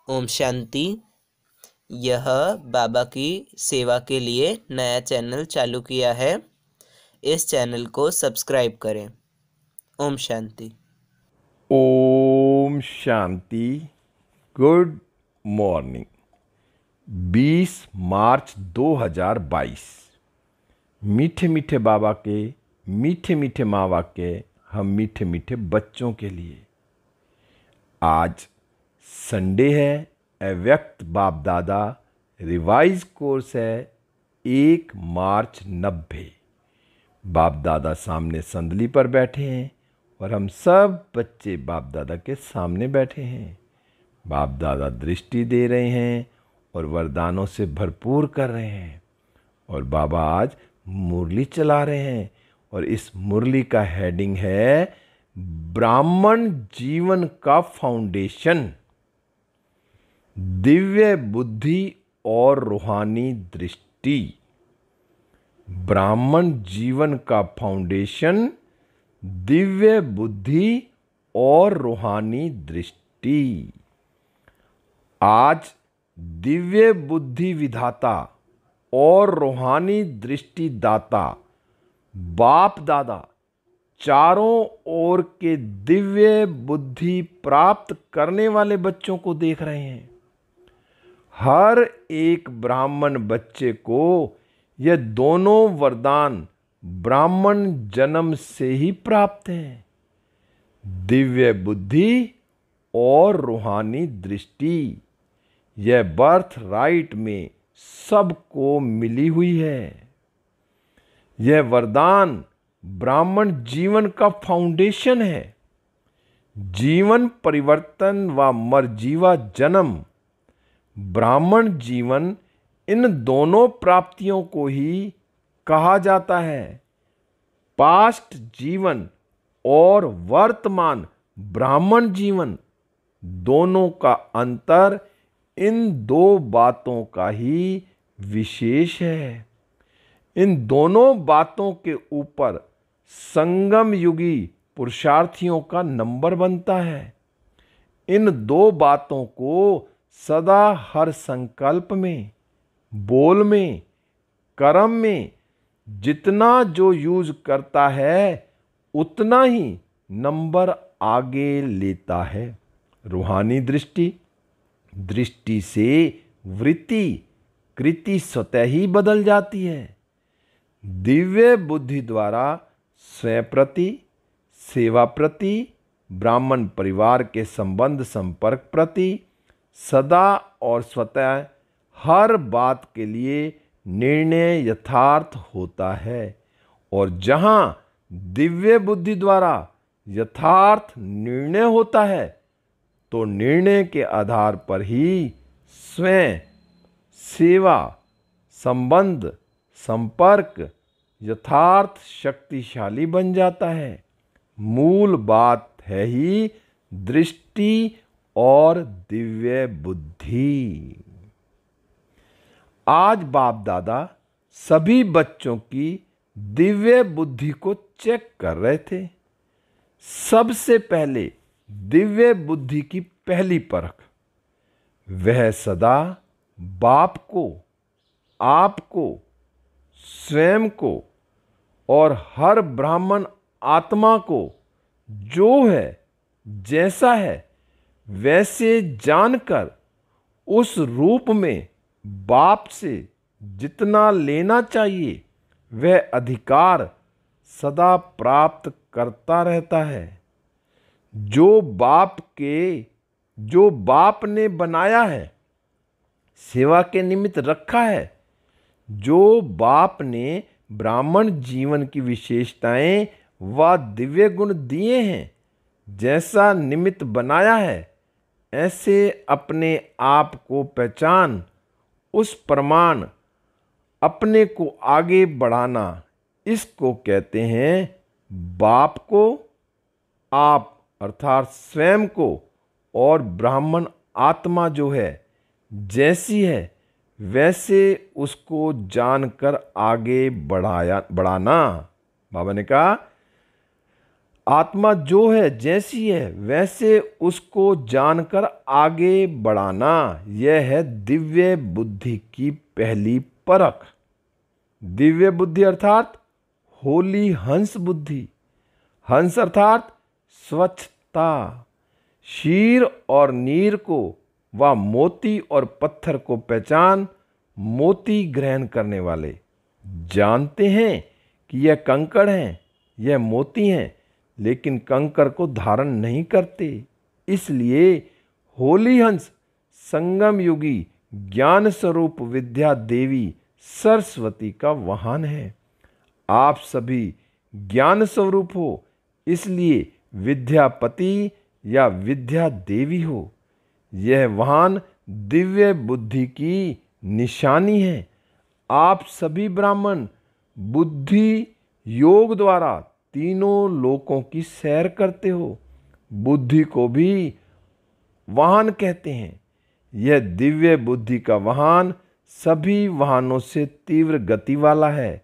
ओम शांति। यह बाबा की सेवा के लिए नया चैनल चालू किया है। इस चैनल को सब्सक्राइब करें। ओम शांति। ओम शांति। Good morning. 20 मार्च 2022। मीठे मीठे बाबा के मीठे मीठे माँ वाक्य हम मीठे मीठे बच्चों के लिए। आज संडे है। अव्यक्त बाप दादा रिवाइज कोर्स है 1 मार्च 90। बाप दादा सामने संदली पर बैठे हैं और हम सब बच्चे बाप दादा के सामने बैठे हैं। बाप दादा दृष्टि दे रहे हैं और वरदानों से भरपूर कर रहे हैं। और बाबा आज मुरली चला रहे हैं और इस मुरली का हेडिंग है ब्राह्मण जीवन का फाउंडेशन, दिव्य बुद्धि और रूहानी दृष्टि। ब्राह्मण जीवन का फाउंडेशन, दिव्य बुद्धि और रूहानी दृष्टि। आज दिव्य बुद्धि विधाता और रूहानी दृष्टि दाता बाप दादा चारों ओर के दिव्य बुद्धि प्राप्त करने वाले बच्चों को देख रहे हैं। हर एक ब्राह्मण बच्चे को यह दोनों वरदान ब्राह्मण जन्म से ही प्राप्त हैं, दिव्य बुद्धि और रूहानी दृष्टि। यह बर्थ राइट में सबको मिली हुई है। यह वरदान ब्राह्मण जीवन का फाउंडेशन है। जीवन परिवर्तन व मरजीवा जन्म, ब्राह्मण जीवन, इन दोनों प्राप्तियों को ही कहा जाता है। पास्ट जीवन और वर्तमान ब्राह्मण जीवन, दोनों का अंतर इन दो बातों का ही विशेष है। इन दोनों बातों के ऊपर संगम युगी पुरुषार्थियों का नंबर बनता है। इन दो बातों को सदा हर संकल्प में, बोल में, कर्म में जितना जो यूज करता है उतना ही नंबर आगे लेता है। रूहानी दृष्टि, दृष्टि से वृत्ति कृति स्वतः ही बदल जाती है। दिव्य बुद्धि द्वारा स्वयं प्रति, सेवा प्रति, ब्राह्मण परिवार के संबंध संपर्क प्रति सदा और स्वतः हर बात के लिए निर्णय यथार्थ होता है। और जहाँ दिव्य बुद्धि द्वारा यथार्थ निर्णय होता है तो निर्णय के आधार पर ही स्वयं, सेवा, संबंध, संपर्क यथार्थ शक्तिशाली बन जाता है। मूल बात है ही दृष्टि और दिव्य बुद्धि। आज बाप दादा सभी बच्चों की दिव्य बुद्धि को चेक कर रहे थे। सबसे पहले दिव्य बुद्धि की पहली परख, वह सदा बाप को, आपको, स्वयं को और हर ब्राह्मण आत्मा को जो है, जैसा है वैसे जानकर उस रूप में बाप से जितना लेना चाहिए वह अधिकार सदा प्राप्त करता रहता है। जो बाप ने बनाया है, सेवा के निमित्त रखा है, जो बाप ने ब्राह्मण जीवन की विशेषताएं व दिव्य गुण दिए हैं, जैसा निमित्त बनाया है, ऐसे अपने आप को पहचान, उस प्रमाण अपने को आगे बढ़ाना, इसको कहते हैं बाप को, आप अर्थात स्वयं को और ब्राह्मण आत्मा जो है जैसी है वैसे उसको जानकर आगे बढ़ाना। बाबा ने कहा आत्मा जो है जैसी है वैसे उसको जानकर आगे बढ़ाना, यह है दिव्य बुद्धि की पहली परख। दिव्य बुद्धि अर्थात होली हंस बुद्धि। हंस अर्थात स्वच्छता। शीर और नीर को व मोती और पत्थर को पहचान मोती ग्रहण करने वाले जानते हैं कि यह कंकड़ हैं, यह मोती हैं, लेकिन कंकड़ को धारण नहीं करते। इसलिए होली हंस संगम युगी ज्ञान स्वरूप विद्या देवी सरस्वती का वाहन है। आप सभी ज्ञान स्वरूप हो, इसलिए विद्यापति या विद्या देवी हो। यह वाहन दिव्य बुद्धि की निशानी है। आप सभी ब्राह्मण बुद्धि योग द्वारा तीनों लोकों की सैर करते हो। बुद्धि को भी वाहन कहते हैं। यह दिव्य बुद्धि का वाहन सभी वाहनों से तीव्र गति वाला है।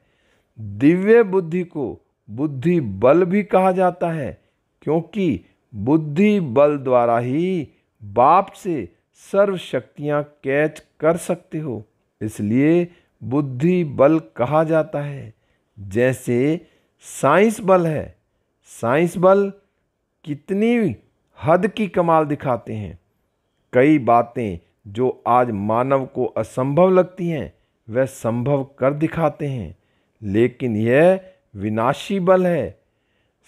दिव्य बुद्धि को बुद्धि बल भी कहा जाता है, क्योंकि बुद्धि बल द्वारा ही बाप से सर्व शक्तियां कैच कर सकते हो, इसलिए बुद्धि बल कहा जाता है। जैसे साइंस बल है। साइंस बल कितनी हद की कमाल दिखाते हैं। कई बातें जो आज मानव को असंभव लगती हैं वह संभव कर दिखाते हैं, लेकिन यह विनाशी बल है।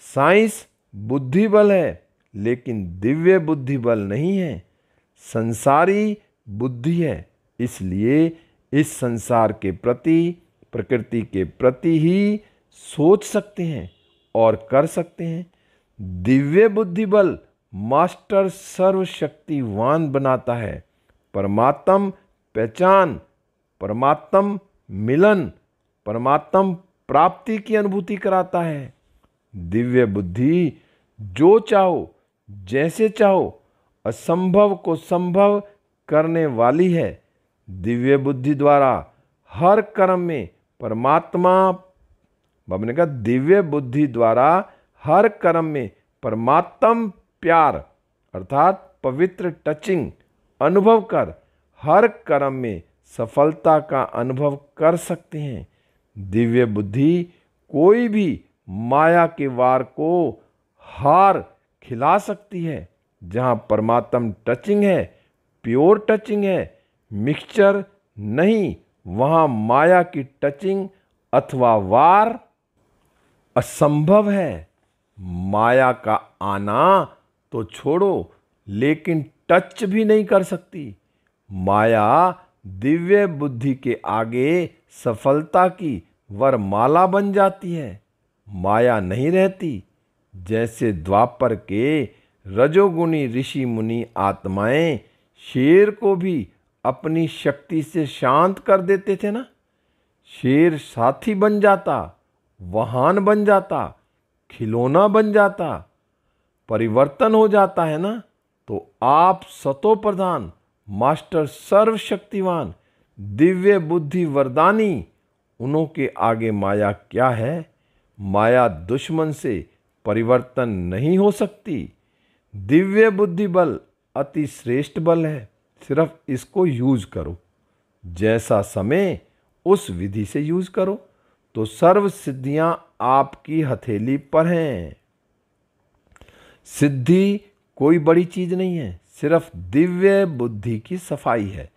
साइंस बुद्धि बल है, लेकिन दिव्य बुद्धि बल नहीं है। संसारी बुद्धि है, इसलिए इस संसार के प्रति, प्रकृति के प्रति ही सोच सकते हैं और कर सकते हैं। दिव्य बुद्धि बल मास्टर सर्वशक्तिवान बनाता है। परमात्म पहचान, परमात्म मिलन, परमात्म प्राप्ति की अनुभूति कराता है। दिव्य बुद्धि जो चाहो, जैसे चाहो, असंभव को संभव करने वाली है। दिव्य बुद्धि द्वारा हर कर्म में परमात्मा, बाबा ने कहा दिव्य बुद्धि द्वारा हर कर्म में परमात्म प्यार अर्थात पवित्र टचिंग अनुभव कर हर कर्म में सफलता का अनुभव कर सकते हैं। दिव्य बुद्धि कोई भी माया के वार को हार खिला सकती है। जहाँ परमात्म टचिंग है, प्योर टचिंग है, मिक्सचर नहीं, वहाँ माया की टचिंग अथवा वार असंभव है। माया का आना तो छोड़ो, लेकिन टच भी नहीं कर सकती। माया दिव्य बुद्धि के आगे सफलता की वरमाला बन जाती है। माया नहीं रहती। जैसे द्वापर के रजोगुणी ऋषि मुनि आत्माएं शेर को भी अपनी शक्ति से शांत कर देते थे ना। शेर साथी बन जाता, वाहन बन जाता, खिलौना बन जाता, परिवर्तन हो जाता है ना। तो आप सतो प्रधान, मास्टर सर्वशक्तिवान, दिव्य बुद्धि वरदानी, उन्हों के आगे माया क्या है। माया दुश्मन से परिवर्तन नहीं हो सकती। दिव्य बुद्धि बल अति श्रेष्ठ बल है, सिर्फ इसको यूज करो। जैसा समय उस विधि से यूज करो तो सर्व सिद्धियां आपकी हथेली पर हैं। सिद्धि कोई बड़ी चीज नहीं है, सिर्फ दिव्य बुद्धि की सफाई है।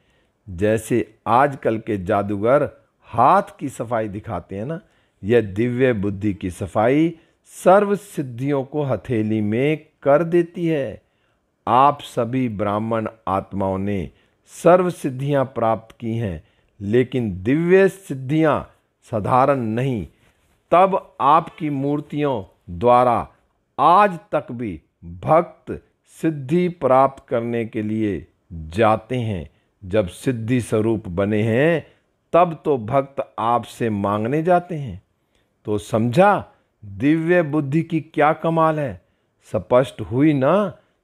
जैसे आजकल के जादूगर हाथ की सफाई दिखाते हैं ना, यह दिव्य बुद्धि की सफाई सर्व सिद्धियों को हथेली में कर देती है। आप सभी ब्राह्मण आत्माओं ने सर्व सिद्धियां प्राप्त की हैं, लेकिन दिव्य सिद्धियां साधारण नहीं। तब आपकी मूर्तियों द्वारा आज तक भी भक्त सिद्धि प्राप्त करने के लिए जाते हैं। जब सिद्धि स्वरूप बने हैं तब तो भक्त आपसे मांगने जाते हैं। तो समझा दिव्य बुद्धि की क्या कमाल है। स्पष्ट हुई ना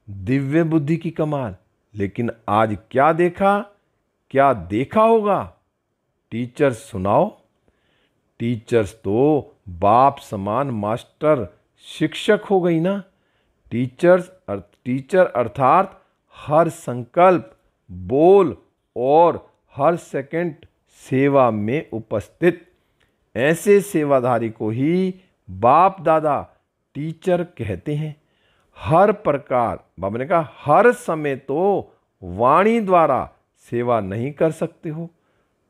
दिव्य बुद्धि की कमाल। लेकिन आज क्या देखा, क्या देखा होगा? टीचर्स सुनाओ। टीचर्स तो बाप समान मास्टर शिक्षक हो गई ना। टीचर अर्थात हर संकल्प, बोल और हर सेकंड सेवा में उपस्थित। ऐसे सेवाधारी को ही बाप दादा टीचर कहते हैं। हर प्रकार, बाबा ने कहा, हर समय तो वाणी द्वारा सेवा नहीं कर सकते हो,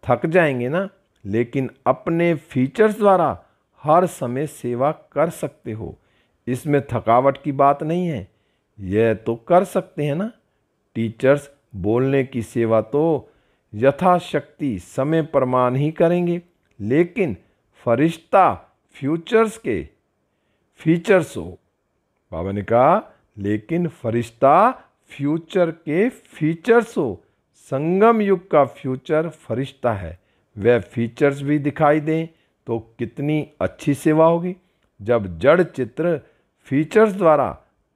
थक जाएंगे ना, लेकिन अपने फीचर्स द्वारा हर समय सेवा कर सकते हो। इसमें थकावट की बात नहीं है, यह तो कर सकते हैं ना। टीचर्स बोलने की सेवा तो यथाशक्ति समय प्रमाण ही करेंगे, लेकिन फरिश्ता फीचर्स हो। बाबा ने कहा, लेकिन फरिश्ता फ्यूचर के फीचर्स हो। संगम युग का फ्यूचर फरिश्ता है, वह फीचर्स भी दिखाई दें तो कितनी अच्छी सेवा होगी। जब जड़ चित्र फीचर्स द्वारा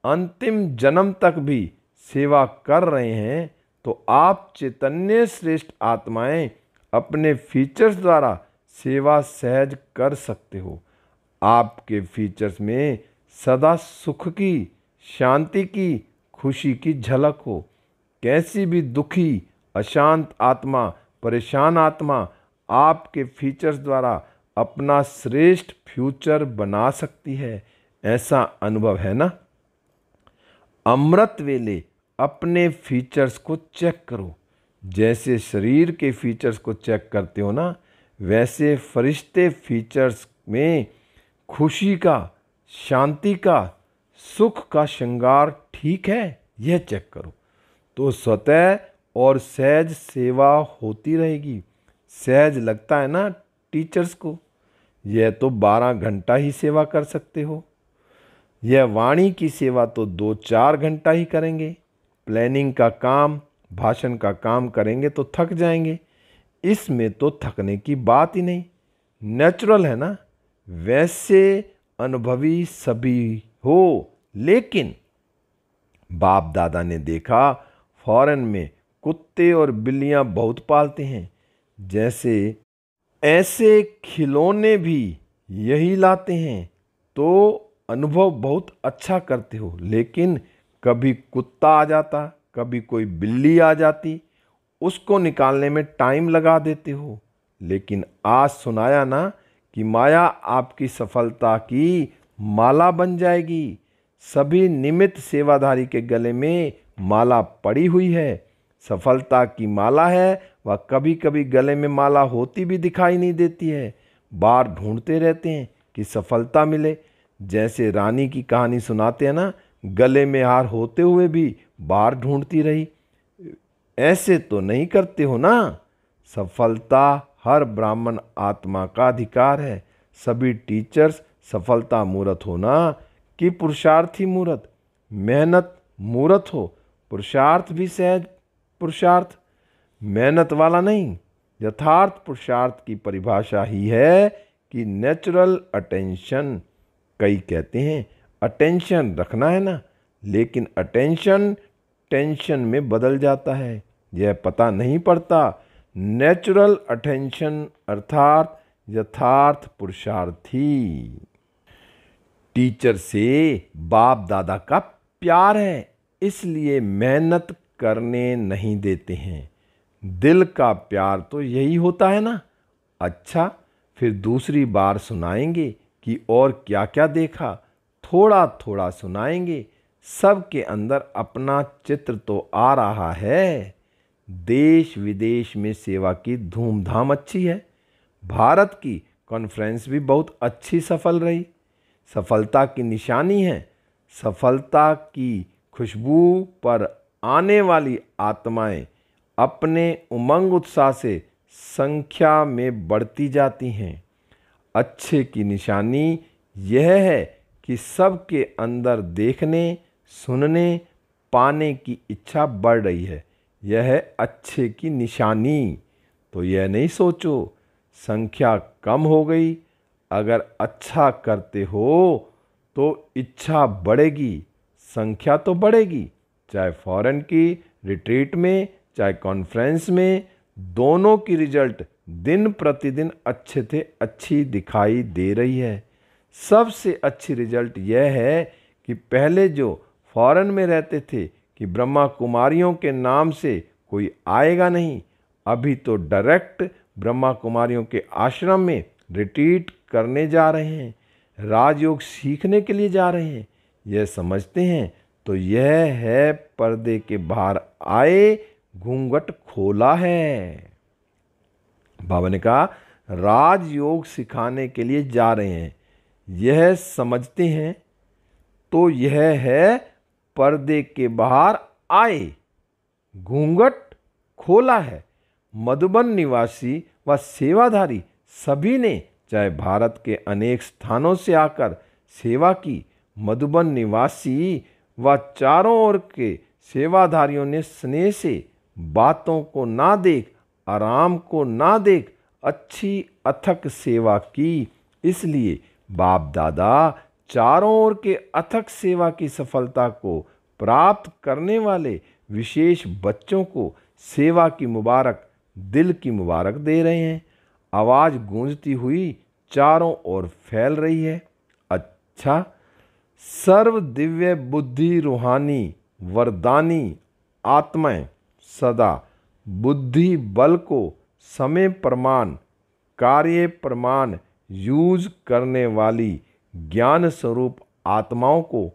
अंतिम जन्म तक भी सेवा कर रहे हैं, तो आप चैतन्य श्रेष्ठ आत्माएं अपने फीचर्स द्वारा सेवा सहज कर सकते हो। आपके फीचर्स में सदा सुख की, शांति की, खुशी की झलक हो। कैसी भी दुखी, अशांत आत्मा, परेशान आत्मा आपके फीचर्स द्वारा अपना श्रेष्ठ फ्यूचर बना सकती है। ऐसा अनुभव है ना। अमृत वेले अपने फीचर्स को चेक करो। जैसे शरीर के फीचर्स को चेक करते हो ना, वैसे फरिश्ते फीचर्स में खुशी का, शांति का, सुख का श्रृंगार ठीक है, यह चेक करो, तो स्वतः और सहज सेवा होती रहेगी। सहज लगता है ना टीचर्स को, यह तो 12 घंटा ही सेवा कर सकते हो। यह वाणी की सेवा तो 2-4 घंटा ही करेंगे। प्लानिंग का काम, भाषण का काम करेंगे तो थक जाएंगे। इसमें तो थकने की बात ही नहीं, नेचुरल है ना। वैसे अनुभवी सभी हो, लेकिन बाप दादा ने देखा फॉरेन में कुत्ते और बिल्लियां बहुत पालते हैं, जैसे ऐसे खिलौने भी यही लाते हैं तो अनुभव बहुत अच्छा करते हो। लेकिन कभी कुत्ता आ जाता, कभी कोई बिल्ली आ जाती, उसको निकालने में टाइम लगा देते हो। लेकिन आज सुनाया ना कि माया आपकी सफलता की माला बन जाएगी। सभी निमित्त सेवाधारी के गले में माला पड़ी हुई है, सफलता की माला है। वह कभी कभी गले में माला होती भी दिखाई नहीं देती है। बार ढूंढते रहते हैं कि सफलता मिले। जैसे रानी की कहानी सुनाते हैं ना, गले में हार होते हुए भी बार ढूंढती रही। ऐसे तो नहीं करते हो ना। सफलता हर ब्राह्मण आत्मा का अधिकार है। सभी टीचर्स सफलता मूर्त हो ना, कि पुरुषार्थी मूर्त, मेहनत मूर्त हो। पुरुषार्थ भी सहज पुरुषार्थ, मेहनत वाला नहीं। यथार्थ पुरुषार्थ की परिभाषा ही है कि नेचुरल अटेंशन। कई कहते हैं अटेंशन रखना है ना, लेकिन अटेंशन टेंशन में बदल जाता है, यह पता नहीं पड़ता। नेचुरल अटेंशन अर्थात यथार्थ पुरुषार्थी। टीचर से बाप दादा का प्यार है, इसलिए मेहनत करने नहीं देते हैं। दिल का प्यार तो यही होता है ना। अच्छा, फिर दूसरी बार सुनाएंगे कि और क्या क्या देखा, थोड़ा थोड़ा सुनाएंगे। सबके अंदर अपना चित्र तो आ रहा है। देश विदेश में सेवा की धूमधाम अच्छी है। भारत की कॉन्फ्रेंस भी बहुत अच्छी सफल रही। सफलता की निशानी है। सफलता की खुशबू पर आने वाली आत्माएं अपने उमंग उत्साह से संख्या में बढ़ती जाती हैं। अच्छे की निशानी यह है कि सबके अंदर देखने, सुनने, पाने की इच्छा बढ़ रही है। यह है अच्छे की निशानी। तो यह नहीं सोचो संख्या कम हो गई। अगर अच्छा करते हो तो इच्छा बढ़ेगी, संख्या तो बढ़ेगी। चाहे फॉरेन की रिट्रीट में, चाहे कॉन्फ्रेंस में, दोनों की रिजल्ट दिन प्रतिदिन अच्छे से अच्छी दिखाई दे रही है। सबसे अच्छी रिजल्ट यह है कि पहले जो फॉरेन में रहते थे कि ब्रह्मा कुमारियों के नाम से कोई आएगा नहीं, अभी तो डायरेक्ट ब्रह्मा कुमारियों के आश्रम में रिट्रीट करने जा रहे हैं, राजयोग सीखने के लिए जा रहे हैं। यह समझते हैं तो यह है पर्दे के बाहर आए, घूंघट खोला है। बाबा ने कहा राजयोग सिखाने के लिए जा रहे हैं, यह समझते हैं तो यह है पर्दे के बाहर आए, घूंघट खोला है। मधुबन निवासी व सेवाधारी सभी ने चाहे भारत के अनेक स्थानों से आकर सेवा की। मधुबन निवासी व चारों ओर के सेवाधारियों ने स्नेह से बातों को ना देख, आराम को ना देख अच्छी अथक सेवा की। इसलिए बाप दादा चारों ओर के अथक सेवा की सफलता को प्राप्त करने वाले विशेष बच्चों को सेवा की मुबारक, दिल की मुबारक दे रहे हैं। आवाज़ गूंजती हुई चारों ओर फैल रही है। अच्छा, सर्व दिव्य बुद्धि रूहानी वरदानी आत्माएं सदा बुद्धि बल को समय प्रमाण, कार्य प्रमाण यूज करने वाली ज्ञान स्वरूप आत्माओं को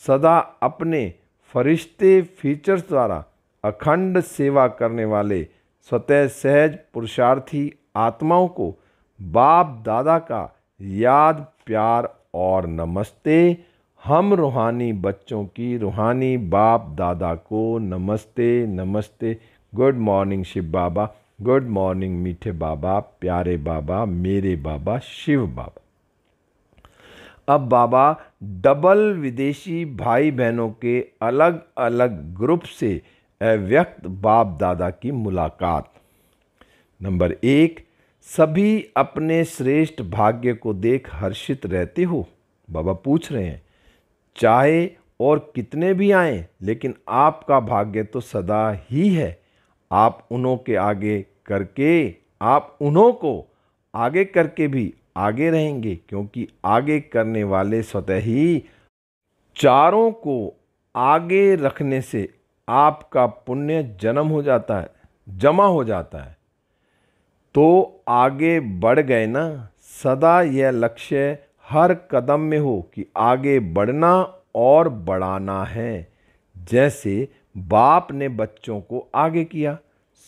सदा अपने फरिश्ते फीचर्स द्वारा अखंड सेवा करने वाले स्वतः सहज पुरुषार्थी आत्माओं को बाप दादा का याद, प्यार और नमस्ते। हम रूहानी बच्चों की रूहानी बाप दादा को नमस्ते नमस्ते। गुड मॉर्निंग शिव बाबा, गुड मॉर्निंग मीठे बाबा, प्यारे बाबा, मेरे बाबा शिव बाबा। अब बाबा डबल विदेशी भाई बहनों के अलग अलग ग्रुप से अव्यक्त बाप दादा की मुलाकात। नंबर 1, सभी अपने श्रेष्ठ भाग्य को देख हर्षित रहते हो। बाबा पूछ रहे हैं चाहे और कितने भी आएं, लेकिन आपका भाग्य तो सदा ही है। आप उन्हों के आगे करके, आप उन्हों को आगे करके भी आगे रहेंगे, क्योंकि आगे करने वाले स्वतः ही चारों को आगे रखने से आपका पुण्य जन्म हो जाता है, जमा हो जाता है। तो आगे बढ़ गए ना। सदा यह लक्ष्य हर कदम में हो कि आगे बढ़ना और बढ़ाना है। जैसे बाप ने बच्चों को आगे किया,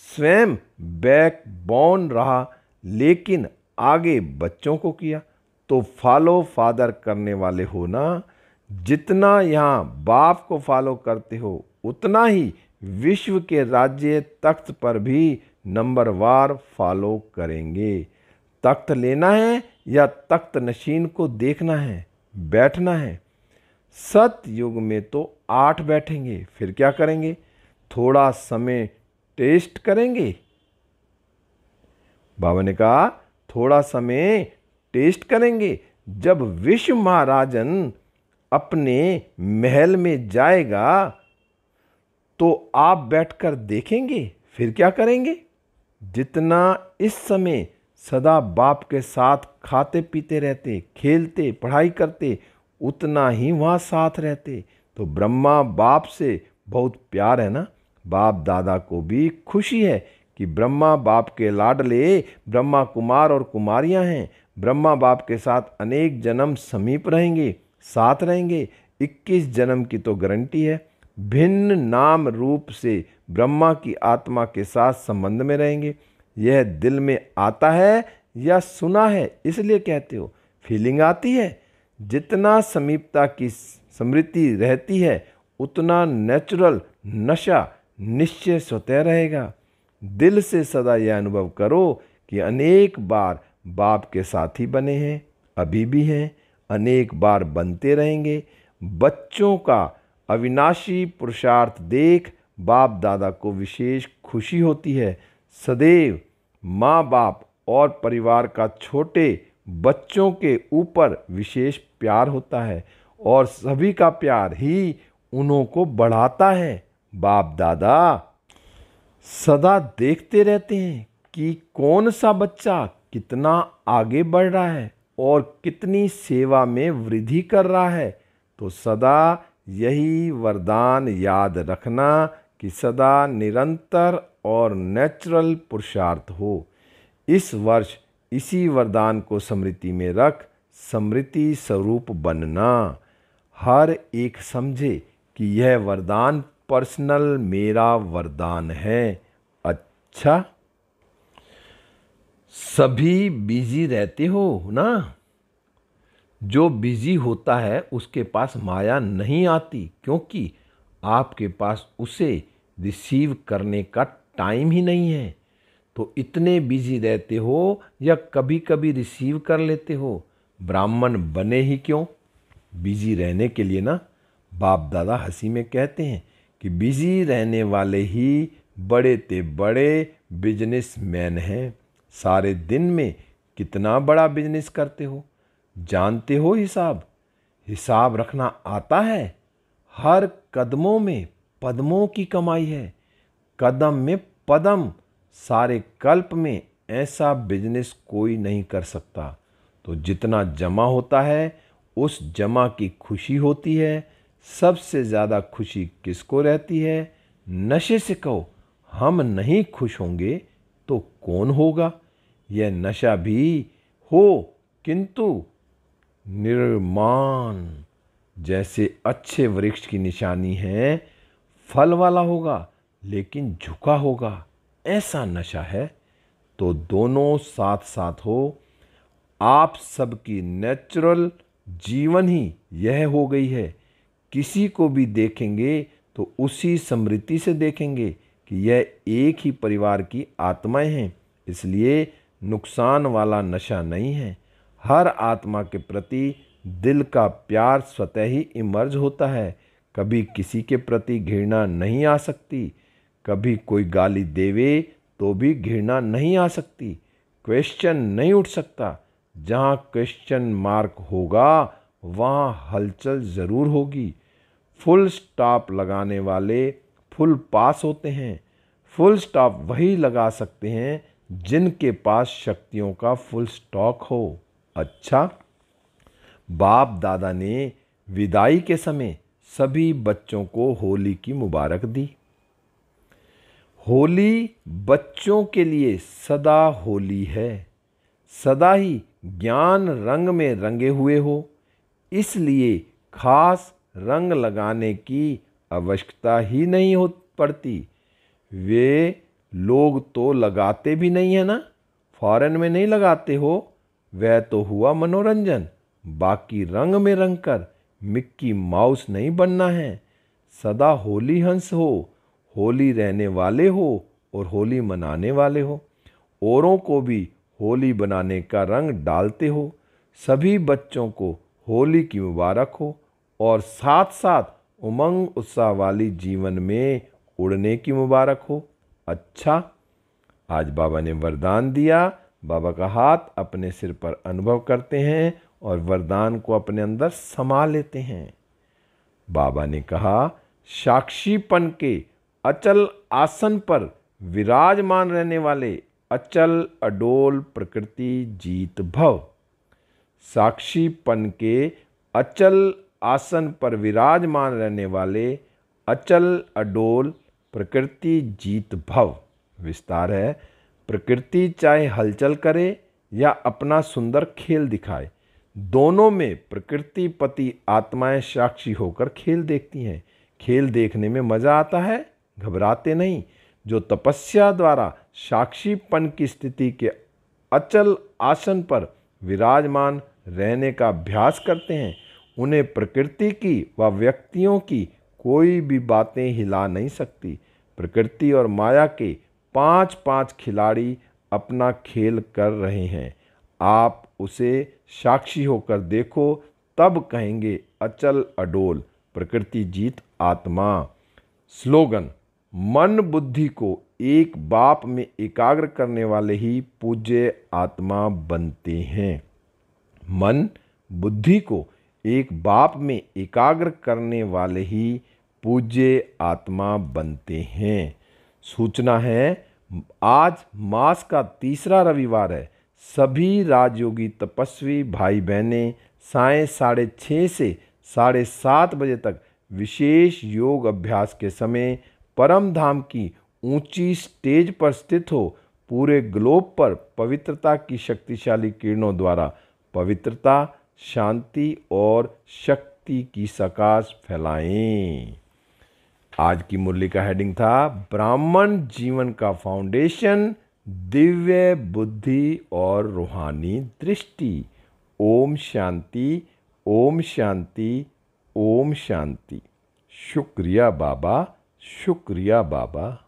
स्वयं बैकबोन रहा, लेकिन आगे बच्चों को किया। तो फॉलो फादर करने वाले हो ना। जितना यहाँ बाप को फॉलो करते हो, उतना ही विश्व के राज्य तख्त पर भी नंबरवार फॉलो करेंगे। तख्त लेना है या तख्त नशीन को देखना है, बैठना है। सतयुग में तो 8 बैठेंगे, फिर क्या करेंगे? थोड़ा समय टेस्ट करेंगे। बाबा ने कहा थोड़ा समय टेस्ट करेंगे। जब विश्व महाराजन अपने महल में जाएगा तो आप बैठकर देखेंगे, फिर क्या करेंगे? जितना इस समय सदा बाप के साथ खाते पीते रहते, खेलते, पढ़ाई करते, उतना ही वहाँ साथ रहते। तो ब्रह्मा बाप से बहुत प्यार है ना। बाप दादा को भी खुशी है कि ब्रह्मा बाप के लाडले ब्रह्मा कुमार और कुमारियाँ हैं। ब्रह्मा बाप के साथ अनेक जन्म समीप रहेंगे, साथ रहेंगे। 21 जन्म की तो गारंटी है। भिन्न नाम रूप से ब्रह्मा की आत्मा के साथ संबंध में रहेंगे। यह दिल में आता है या सुना है इसलिए कहते हो? फीलिंग आती है। जितना समीपता की स्मृति रहती है, उतना नेचुरल नशा निश्चय स्वतः रहेगा। दिल से सदा यह अनुभव करो कि अनेक बार बाप के साथी बने हैं, अभी भी हैं, अनेक बार बनते रहेंगे। बच्चों का अविनाशी पुरुषार्थ देख बाप दादा को विशेष खुशी होती है। सदैव माँ बाप और परिवार का छोटे बच्चों के ऊपर विशेष प्यार होता है और सभी का प्यार ही उन्हों को बढ़ाता है। बाप दादा सदा देखते रहते हैं कि कौन सा बच्चा कितना आगे बढ़ रहा है। और कितनी सेवा में वृद्धि कर रहा है। तो सदा यही वरदान याद रखना कि सदा निरंतर और नेचुरल पुरुषार्थ हो। इस वर्ष इसी वरदान को स्मृति में रख स्मृति स्वरूप बनना। हर एक समझे कि यह वरदान पर्सनल मेरा वरदान है। अच्छा, सभी बिजी रहते हो ना। जो बिजी होता है उसके पास माया नहीं आती, क्योंकि आपके पास उसे रिसीव करने का टाइम ही नहीं है। तो इतने बिजी रहते हो या कभी कभी रिसीव कर लेते हो। ब्राह्मण बने ही क्यों? बिजी रहने के लिए ना। बाप दादा हंसी में कहते हैं कि बिजी रहने वाले ही बड़े ते बड़े बिजनेसमैन हैं। सारे दिन में कितना बड़ा बिजनेस करते हो, जानते हो? हिसाब रखना आता है। हर कदमों में पद्मों की कमाई है, कदम में पदम। सारे कल्प में ऐसा बिजनेस कोई नहीं कर सकता। तो जितना जमा होता है उस जमा की खुशी होती है। सबसे ज़्यादा खुशी किसको रहती है? नशे से कहो हम नहीं खुश होंगे तो कौन होगा? यह नशा भी हो किंतु निर्माण जैसे अच्छे वृक्ष की निशानी है। फल वाला होगा लेकिन झुका होगा, ऐसा नशा है। तो दोनों साथ साथ हो। आप सबकी नेचुरल जीवन ही यह हो गई है। किसी को भी देखेंगे तो उसी स्मृति से देखेंगे कि यह एक ही परिवार की आत्माएं हैं। इसलिए नुकसान वाला नशा नहीं है। हर आत्मा के प्रति दिल का प्यार स्वतः ही इमर्ज होता है। कभी किसी के प्रति घृणा नहीं आ सकती। कभी कोई गाली देवे तो भी घृणा नहीं आ सकती। क्वेश्चन नहीं उठ सकता। जहाँ क्वेश्चन मार्क होगा वहाँ हलचल ज़रूर होगी। फुल स्टॉप लगाने वाले फुल पास होते हैं। फुल स्टॉप वही लगा सकते हैं जिनके पास शक्तियों का फुल स्टॉक हो। अच्छा, बाप दादा ने विदाई के समय सभी बच्चों को होली की मुबारक दी। होली बच्चों के लिए सदा होली है। सदा ही ज्ञान रंग में रंगे हुए हो, इसलिए खास रंग लगाने की आवश्यकता ही नहीं हो पड़ती। वे लोग तो लगाते भी नहीं है ना। फॉरेन में नहीं लगाते हो, वह तो हुआ मनोरंजन। बाकी रंग में रंग कर मिक्की माउस नहीं बनना है। सदा होली हंस हो, होली रहने वाले हो और होली मनाने वाले हो। औरों को भी होली बनाने का रंग डालते हो। सभी बच्चों को होली की मुबारक हो और साथ साथ उमंग उत्साह वाली जीवन में उड़ने की मुबारक हो। अच्छा, आज बाबा ने वरदान दिया। बाबा का हाथ अपने सिर पर अनुभव करते हैं और वरदान को अपने अंदर समा लेते हैं। बाबा ने कहा, साक्षीपन के अचल आसन पर विराजमान रहने वाले अचल अडोल प्रकृति जीत भव। साक्षीपन के अचल आसन पर विराजमान रहने वाले अचल अडोल प्रकृति जीत भव। विस्तार है, प्रकृति चाहे हलचल करे या अपना सुंदर खेल दिखाए, दोनों में प्रकृति पति आत्माएं साक्षी होकर खेल देखती हैं। खेल देखने में मज़ा आता है, घबराते नहीं। जो तपस्या द्वारा साक्षीपन की स्थिति के अचल आसन पर विराजमान रहने का अभ्यास करते हैं, उन्हें प्रकृति की व व्यक्तियों की कोई भी बातें हिला नहीं सकती। प्रकृति और माया के 5-5 खिलाड़ी अपना खेल कर रहे हैं। आप उसे साक्षी होकर देखो, तब कहेंगे अचल अडोल प्रकृति जीत आत्मा। स्लोगन, मन बुद्धि को एक बाप में एकाग्र करने वाले ही पूज्य आत्मा बनते हैं। मन बुद्धि को एक बाप में एकाग्र करने वाले ही पूज्य आत्मा बनते हैं। सूचना है, आज मास का तीसरा रविवार है। सभी राजयोगी तपस्वी भाई बहनें सायं 6:30 से 7:30 बजे तक विशेष योग अभ्यास के समय परम धाम की ऊंची स्टेज पर स्थित हो पूरे ग्लोब पर पवित्रता की शक्तिशाली किरणों द्वारा पवित्रता, शांति और शक्ति की सकाश फैलाएं। आज की मुरली का हेडिंग था ब्राह्मण जीवन का फाउंडेशन, दिव्य बुद्धि और रूहानी दृष्टि। ओम शांति, ओम शांति, ओम शांति। शुक्रिया बाबा, शुक्रिया बाबा।